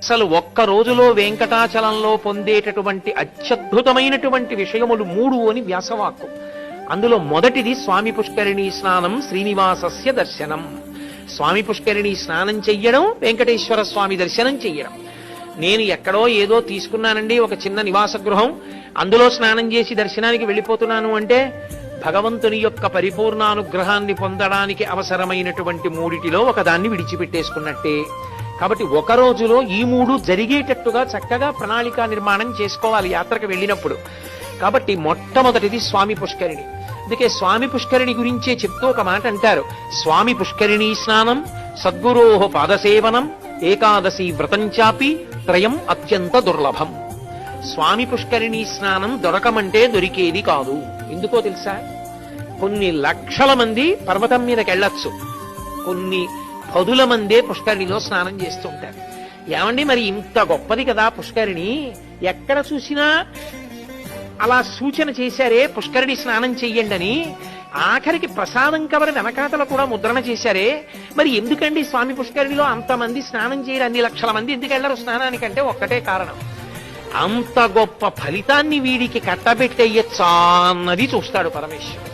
అసలు ఒక్క రోజులో వెంకటాచలంలో పొందేటటువంటి అత్యద్భుతమైనటువంటి విషయములు 3 అని వ్యాసవాక్కు. అందులో మొదటిది స్వామి పుష్కరిణీ స్నానం, శ్రీనివాసస్య దర్శనం. స్వామి పుష్కరిణీ స్నానం చెయ్యడం, వెంకటేశ్వర స్వామి దర్శనం చెయ్యడం. నేను ఎక్కడో ఏదో తీసుకున్నానండి ఒక చిన్న నివాస గృహం, అందులో స్నానం చేసి దర్శనానికి వెళ్ళిపోతున్నాను అంటే భగవంతుని యొక్క పరిపూర్ణానుగ్రహాన్ని పొందడానికి అవసరమైనటువంటి 3టిలో ఒకదాన్ని విడిచిపెట్టేసుకున్నట్టే. కాబట్టి ఒక రోజులో ఈ 3 జరిగేటట్టుగా చక్కగా ప్రణాళికా నిర్మాణం చేసుకోవాలి యాత్రకు వెళ్ళినప్పుడు. కాబట్టి మొట్టమొదటిది స్వామి పుష్కరిణి. అందుకే స్వామి పుష్కరిణి గురించే చెప్తూ ఒక మాట అంటారు, స్వామి పుష్కరిణీ స్నానం, సద్గురోః పాదసేవనం, ఏకాదశి వ్రతం చాపి త్రయం అత్యంత దుర్లభం. స్వామి పుష్కరిణీ స్నానం దొరకమంటే దొరికేది కాదు. ఎందుకో తెలుసా? కొన్ని లక్షల మంది పర్వతం మీదకి వెళ్ళొచ్చు, కొన్ని పదుల మందే పుష్కరిణిలో స్నానం చేస్తుంటారు. ఏమండి మరి ఇంత గొప్పది కదా పుష్కరిణి, ఎక్కడ చూసినా అలా సూచన చేశారే పుష్కరిణి స్నానం చెయ్యండి అని, ఆఖరికి ప్రసాదం కవర్ వెనకాతల కూడా ముద్రణ చేశారే, మరి ఎందుకండి స్వామి పుష్కరిణిలో అంతమంది స్నానం చేయరు, అన్ని లక్షల మంది ఎందుకు వెళ్ళరు స్నానానికంటే ఒక్కటే కారణం, అంత గొప్ప ఫలితాన్ని వీడికి కట్టబెట్టేయచ్చా అన్నది చూస్తాడు పరమేశ్వరుడు.